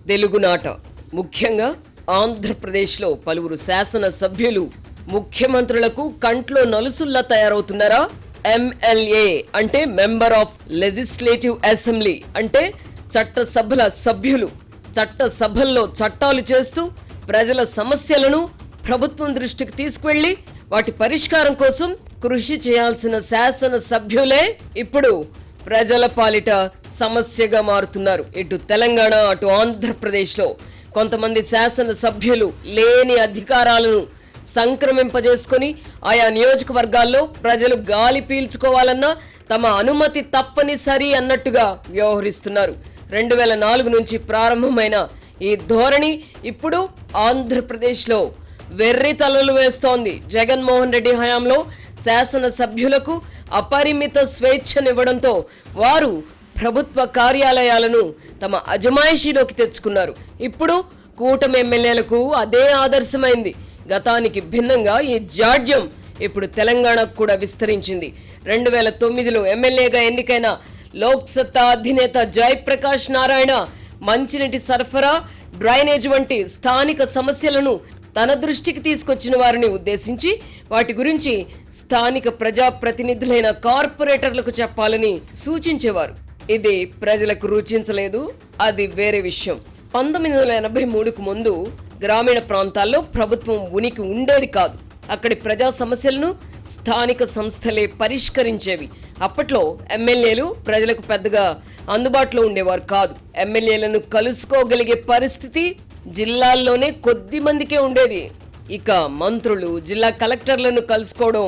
తెలుగునాట ముఖ్యంగా ఆంధ్రప్రదేశ్లో పలువురు శాసన సభ్యులు ముఖ్యమంత్రులకు కంట్లో నలుసుల్లా తయారవుతున్నారా? MLA అంటే మెంబర్ ఆఫ్ లెజిస్లేటివ్ అసెంబ్లీ అంటే చట్టసభల సభ్యులు. చట్టసభల్లో చట్టాలు చేస్తూ ప్రజల సమస్యలను ప్రభుత్వం దృష్టికి తీసుకువెళ్లి వాటి పరిష్కారం కోసం కృషి చేయాల్సిన శాసన సభ్యులే ఇప్పుడు ప్రజల పాలిట సమస్యగా మారుతున్నారు. ఇటు తెలంగాణ అటు ఆంధ్రప్రదేశ్లో కొంతమంది శాసన సభ్యులు లేని అధికారాలను సంక్రమింపజేసుకొని ఆయా నియోజకవర్గాల్లో ప్రజలు గాలి పీల్చుకోవాలన్నా తమ అనుమతి తప్పనిసరి అన్నట్టుగా వ్యవహరిస్తున్నారు. 2004 నుంచి ప్రారంభమైన ఈ ధోరణి ఇప్పుడు ఆంధ్రప్రదేశ్లో వెర్రి తలలు వేస్తోంది. జగన్మోహన్ రెడ్డి హయాంలో శాసన సభ్యులకు అపరిమిత స్వేచ్ఛనివ్వడంతో వారు ప్రభుత్వ కార్యాలయాలను తమ అజమాయిషీలోకి తెచ్చుకున్నారు. ఇప్పుడు కూటమి ఎమ్మెల్యేలకు అదే ఆదర్శమైంది. గతానికి భిన్నంగా ఈ జాడ్యం ఇప్పుడు తెలంగాణకు కూడా విస్తరించింది. 2009లో ఎమ్మెల్యేగా ఎన్నికైన లోక్సత్తా అధినేత జయప్రకాష్ నారాయణ మంచినీటి సరఫరా, డ్రైనేజ్ వంటి స్థానిక సమస్యలను తన దృష్టికి తీసుకొచ్చిన వారిని ఉద్దేశించి వాటి గురించి స్థానిక ప్రజాప్రతినిధులైన కార్పొరేటర్లకు చెప్పాలని సూచించేవారు. ఇది ప్రజలకు రుచించలేదు, అది వేరే విషయం. 1983కు ముందు గ్రామీణ ప్రాంతాల్లో ప్రభుత్వం ఉనికి ఉండేది కాదు. అక్కడి ప్రజా సమస్యలను స్థానిక సంస్థలే పరిష్కరించేవి. అప్పట్లో ఎమ్మెల్యేలు ప్రజలకు పెద్దగా అందుబాటులో ఉండేవారు కాదు. ఎమ్మెల్యేలను కలుసుకోగలిగే పరిస్థితి జిల్లాల్లోనే కొద్ది మందికే ఉండేది. ఇక మంత్రులు, జిల్లా కలెక్టర్లను కలుసుకోవడం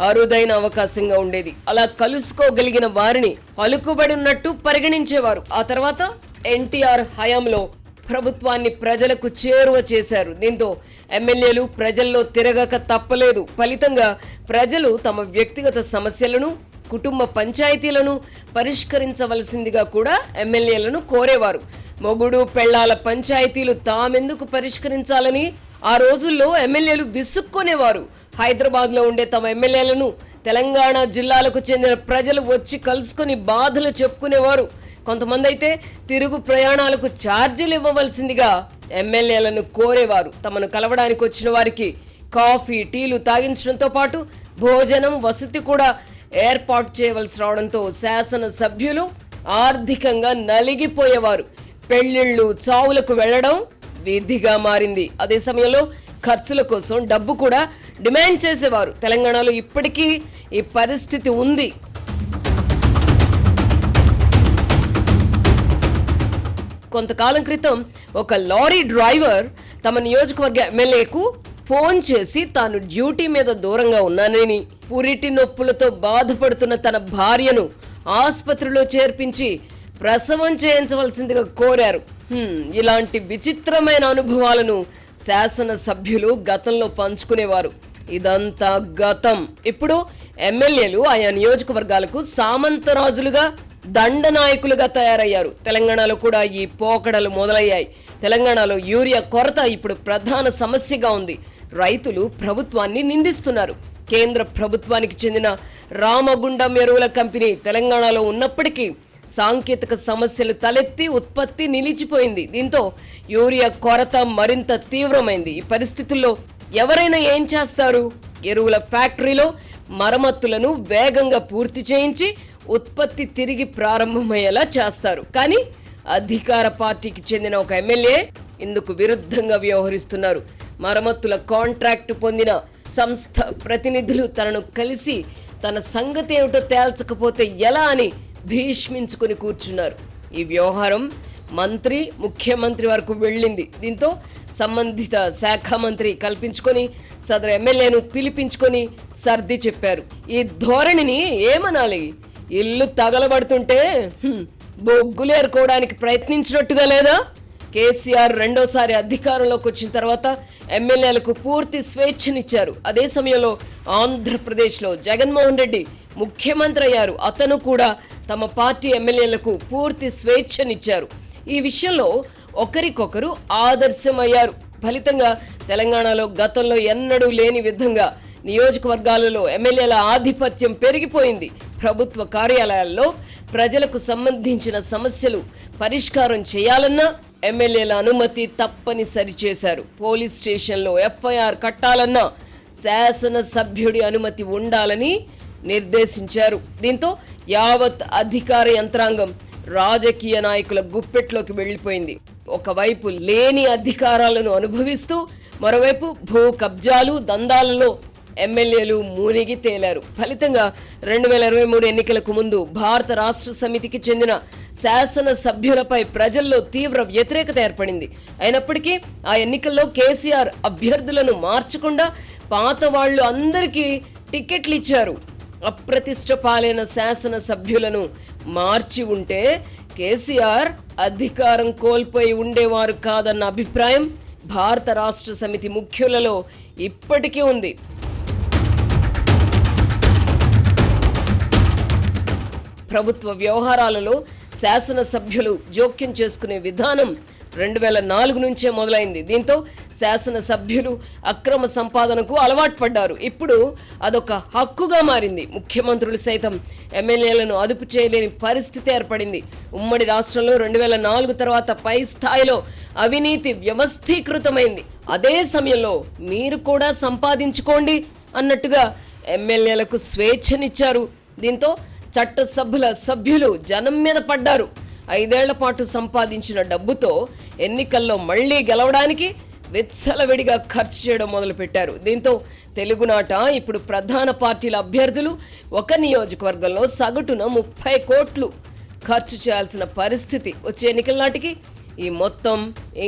అరుదైన అవకాశంగా ఉండేది. అలా కలుసుకోగలిగిన వారిని పలుకుబడి ఉన్నట్టు పరిగణించేవారు. ఆ తర్వాత ఎన్టీఆర్ హయాంలో ప్రభుత్వాన్ని ప్రజలకు చేరువ చేశారు. దీంతో ఎమ్మెల్యేలు ప్రజల్లో తిరగక తప్పలేదు. ఫలితంగా ప్రజలు తమ వ్యక్తిగత సమస్యలను, కుటుంబ పంచాయతీలను పరిష్కరించవలసిందిగా కూడా ఎమ్మెల్యేలను కోరేవారు. మొగుడు పెళ్లాల పంచాయతీలు తామెందుకు పరిష్కరించాలని ఆ రోజుల్లో ఎమ్మెల్యేలు విసుక్కునేవారు. హైదరాబాద్లో ఉండే తమ ఎమ్మెల్యేలను తెలంగాణ జిల్లాలకు చెందిన ప్రజలు వచ్చి కలుసుకొని బాధలు చెప్పుకునేవారు. కొంతమంది అయితే తిరుగు ప్రయాణాలకు ఛార్జీలు ఇవ్వవలసిందిగా ఎమ్మెల్యేలను కోరేవారు. తమను కలవడానికి వచ్చిన వారికి కాఫీ, టీలు తాగించడంతో పాటు భోజనం, వసతి కూడా ఏర్పాటు చేయవలసి రావడంతో శాసన సభ్యులు ఆర్థికంగా నలిగిపోయేవారు. పెళ్లిళ్ళు, చావులకు వెళ్లడం విధిగా మారింది. అదే సమయంలో ఖర్చుల కోసం డబ్బు కూడా డిమాండ్ చేసేవారు. తెలంగాణలో ఇప్పటికీ ఈ పరిస్థితి ఉంది. కొంతకాలం క్రితం ఒక లారీ డ్రైవర్ తమ నియోజకవర్గ ఎమ్మెల్యేకు ఫోన్ చేసి తాను డ్యూటీ మీద దూరంగా ఉన్నానని, పురిటి నొప్పులతో బాధపడుతున్న తన భార్యను ఆసుపత్రిలో చేర్పించి ప్రసవం చేయించవలసిందిగా కోరారు. ఇలాంటి విచిత్రమైన అనుభవాలను శాసన సభ్యులు గతంలో పంచుకునేవారు. ఇదంతా గతం. ఇప్పుడు ఎమ్మెల్యేలు ఆయా నియోజకవర్గాలకు సామంతరాజులుగా, దండనాయకులుగా తయారయ్యారు. తెలంగాణలో కూడా ఈ పోకడలు మొదలయ్యాయి. తెలంగాణలో యూరియా కొరత ఇప్పుడు ప్రధాన సమస్యగా ఉంది. రైతులు ప్రభుత్వాన్ని నిందిస్తున్నారు. కేంద్ర ప్రభుత్వానికి చెందిన రామగుండం ఎరువుల కంపెనీ తెలంగాణలో ఉన్నప్పటికీ సాంకేతిక సమస్యలు తలెత్తి ఉత్పత్తి నిలిచిపోయింది. దీంతో యూరియా కొరత మరింత తీవ్రమైంది. ఈ పరిస్థితుల్లో ఎవరైనా ఏం చేస్తారు? ఎరువుల ఫ్యాక్టరీలో మరమ్మతులను వేగంగా పూర్తి చేయించి ఉత్పత్తి తిరిగి ప్రారంభమయ్యేలా చేస్తారు. కానీ అధికార పార్టీకి చెందిన ఒక ఎమ్మెల్యే ఇందుకు విరుద్ధంగా వ్యవహరిస్తున్నారు. మరమ్మతుల కాంట్రాక్ట్ పొందిన సంస్థ ప్రతినిధులు తనను కలిసి తన సంగతి ఏమిటో తేల్చకపోతే ఎలా అని భీష్మించుకుని కూర్చున్నారు. ఈ వ్యవహారం మంత్రి, ముఖ్యమంత్రి వరకు వెళ్ళింది. దీంతో సంబంధిత శాఖ మంత్రి కల్పించుకొని సదరు ఎమ్మెల్యేను పిలిపించుకొని సర్ది చెప్పారు. ఈ ధోరణిని ఏమనాలి? ఇల్లు తగలబడుతుంటే బొగ్గులు ఏరుకోవడానికి ప్రయత్నించినట్టుగా లేదా? కేసీఆర్ రెండోసారి అధికారంలోకి వచ్చిన తర్వాత ఎమ్మెల్యేలకు పూర్తి స్వేచ్ఛనిచ్చారు. అదే సమయంలో ఆంధ్రప్రదేశ్లో జగన్మోహన్ రెడ్డి ముఖ్యమంత్రి అయ్యారు. అతను కూడా తమ పార్టీ ఎమ్మెల్యేలకు పూర్తి స్వేచ్ఛనిచ్చారు. ఈ విషయంలో ఒకరికొకరు ఆదర్శమయ్యారు. ఫలితంగా తెలంగాణలో గతంలో ఎన్నడూ లేని విధంగా నియోజకవర్గాలలో ఎమ్మెల్యేల ఆధిపత్యం పెరిగిపోయింది. ప్రభుత్వ కార్యాలయాల్లో ప్రజలకు సంబంధించిన సమస్యలు పరిష్కారం చేయాలన్నా ఎమ్మెల్యేల అనుమతి తప్పనిసరి చేశారు. పోలీస్ స్టేషన్లో ఎఫ్ఐఆర్ కట్టాలన్నా శాసనసభ్యుడి అనుమతి ఉండాలని నిర్దేశించారు. దీంతో యావత్ అధికార యంత్రాంగం రాజకీయ నాయకుల గుప్పెట్లోకి వెళ్లిపోయింది. ఒకవైపు లేని అధికారాలను అనుభవిస్తూ మరోవైపు భూ కబ్జాలు దందాలలో ఎమ్మెల్యేలు మునిగి తేలారు. ఫలితంగా 2023 ఎన్నికలకు ముందు భారత రాష్ట్ర సమితికి చెందిన శాసన సభ్యులపై ప్రజల్లో తీవ్ర వ్యతిరేకత ఏర్పడింది. అయినప్పటికీ ఆ ఎన్నికల్లో కేసీఆర్ అభ్యర్థులను మార్చకుండా పాత వాళ్ళు అందరికీ టికెట్లు ఇచ్చారు. అప్రతిష్ట పాలైన శాసన సభ్యులను మార్చి ఉంటే కేసీఆర్ అధికారం కోల్పోయి ఉండేవారు కాదన్న అభిప్రాయం భారత రాష్ట్ర సమితి ముఖ్యులలో ఇప్పటికీ ఉంది. ప్రభుత్వ వ్యవహారాలలో శాసనసభ్యులు జోక్యం చేసుకునే విధానం 2004 నుంచే మొదలైంది. దీంతో శాసనసభ్యులు అక్రమ సంపాదనకు అలవాటు పడ్డారు. ఇప్పుడు అదొక హక్కుగా మారింది. ముఖ్యమంత్రులు సైతం ఎమ్మెల్యేలను అదుపు చేయలేని పరిస్థితి ఏర్పడింది. ఉమ్మడి రాష్ట్రంలో 2004 తర్వాత పై స్థాయిలో అవినీతి వ్యవస్థీకృతమైంది. అదే సమయంలో మీరు కూడా సంపాదించుకోండి అన్నట్టుగా ఎమ్మెల్యేలకు స్వేచ్ఛనిచ్చారు. దీంతో చట్టసభల సభ్యులు జనం మీద పడ్డారు. 5 ఏళ్ల పాటు సంపాదించిన డబ్బుతో ఎన్నికల్లో మళ్లీ గెలవడానికి విచ్చలవిడిగా ఖర్చు చేయడం మొదలుపెట్టారు. దీంతో తెలుగునాట ఇప్పుడు ప్రధాన పార్టీల అభ్యర్థులు ఒక నియోజకవర్గంలో సగటున 30 కోట్లు ఖర్చు చేయాల్సిన పరిస్థితి. వచ్చే ఎన్నికల నాటికి ఈ మొత్తం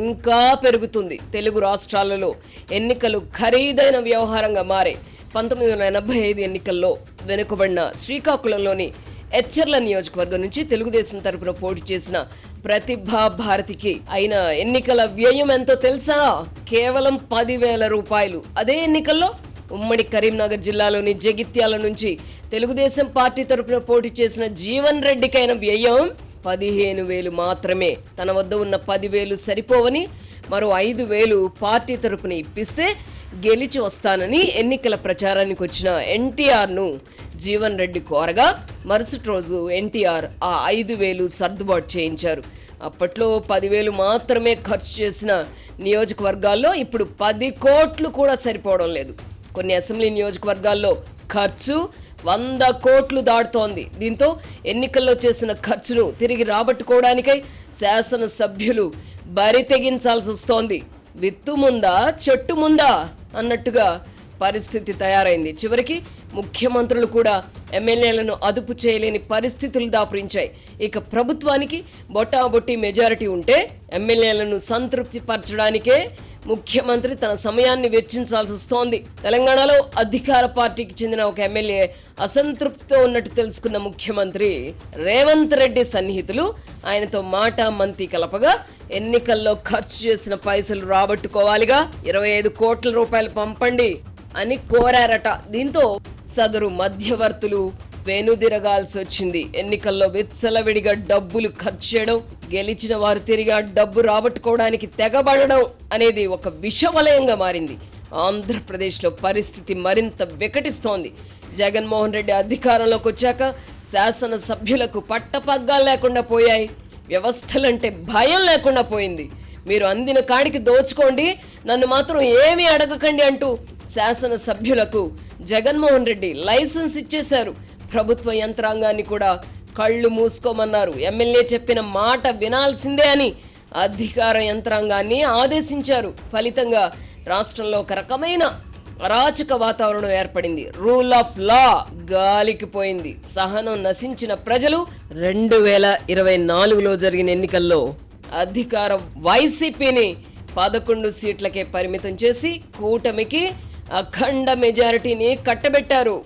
ఇంకా పెరుగుతుంది. తెలుగు రాష్ట్రాలలో ఎన్నికలు ఖరీదైన వ్యవహారంగా మారే 1985 ఎన్నికల్లో వెనుకబడిన శ్రీకాకుళంలోని ఎచ్చర్ల నియోజకవర్గం నుంచి తెలుగుదేశం తరపున పోటీ చేసిన ప్రతిభా భారతికి అయిన ఎన్నికల వ్యయం ఎంతో తెలుసా? కేవలం 10,000 రూపాయలు. అదే ఎన్నికల్లో ఉమ్మడి కరీంనగర్ జిల్లాలోని జగిత్యాల నుంచి తెలుగుదేశం పార్టీ తరపున పోటీ చేసిన జీవన్ రెడ్డికి అయిన వ్యయం 15,000 మాత్రమే. తన వద్ద ఉన్న 10,000 సరిపోవని మరో 5,000 పార్టీ తరపున ఇప్పిస్తే గెలిచి వస్తానని ఎన్నికల ప్రచారానికి వచ్చిన ఎన్టీఆర్ను జీవన్ రెడ్డి కోరగా మరుసటి రోజు ఎన్టీఆర్ ఆ 5,000 సర్దుబాటు చేయించారు. అప్పట్లో 10,000 మాత్రమే ఖర్చు చేసిన నియోజకవర్గాల్లో ఇప్పుడు 10 కోట్లు కూడా సరిపోవడం లేదు. కొన్ని అసెంబ్లీ నియోజకవర్గాల్లో ఖర్చు 100 కోట్లు దాటుతోంది. దీంతో ఎన్నికల్లో చేసిన ఖర్చును తిరిగి రాబట్టుకోవడానికై శాసనసభ్యులు బరి తెగించాల్సి వస్తోంది. విత్తు ముందా చెట్టు ముందా అన్నట్టుగా పరిస్థితి తయారైంది. చివరికి ముఖ్యమంత్రులు కూడా ఎమ్మెల్యేలను అదుపు చేయలేని పరిస్థితులు దాపురించాయి. ఇక ప్రభుత్వానికి బొటాబొట్టి మెజారిటీ ఉంటే ఎమ్మెల్యేలను సంతృప్తి పరచడానికే ముఖ్యమంత్రి తన సమయాన్ని వెచ్చించాల్సి వస్తోంది. తెలంగాణలో అధికార పార్టీకి చెందిన ఒక ఎమ్మెల్యే అసంతృప్తితో ఉన్నట్టు తెలుసుకున్న ముఖ్యమంత్రి రేవంత్ రెడ్డి సన్నిహితులు ఆయనతో మాట మంతి కలపగా ఎన్నికల్లో ఖర్చు చేసిన పైసలు రాబట్టుకోవాలిగా 25 కోట్ల రూపాయలు పంపండి అని కోరారట. దీంతో సదరు మధ్యవర్తులు వెనుదిరగాల్సి వచ్చింది. ఎన్నికల్లో విచ్చలవిడిగా డబ్బులు ఖర్చు చేయడం, గెలిచిన వారు తిరిగి ఆ డబ్బు రాబట్టుకోవడానికి తెగబడడం అనేది ఒక విషవలయంగా మారింది. ఆంధ్రప్రదేశ్లో పరిస్థితి మరింత వికటిస్తోంది. జగన్మోహన్ రెడ్డి అధికారంలోకి వచ్చాక శాసనసభ్యులకు పట్టపగ్గాలు లేకుండా పోయాయి. వ్యవస్థలంటే భయం లేకుండా పోయింది. మీరు అందిన కాడికి దోచుకోండి, నన్ను మాత్రం ఏమీ అడగకండి అంటూ శాసనసభ్యులకు జగన్మోహన్ రెడ్డి లైసెన్స్ ఇచ్చేశారు. ప్రభుత్వ యంత్రాంగాన్ని కూడా కళ్ళు మూసుకోమన్నారు. ఎమ్మెల్యే చెప్పిన మాట వినాల్సిందే అని అధికార యంత్రాంగాన్ని ఆదేశించారు. ఫలితంగా రాష్ట్రంలో ఒక రకమైన అరాచక వాతావరణం ఏర్పడింది. రూల్ ఆఫ్ లా గాలికి పోయింది. సహనం నశించిన ప్రజలు 2024లో జరిగిన ఎన్నికల్లో అధికార వైసీపీని 11 సీట్లకే పరిమితం చేసి కూటమికి అఖండ మెజారిటీని కట్టబెట్టారు.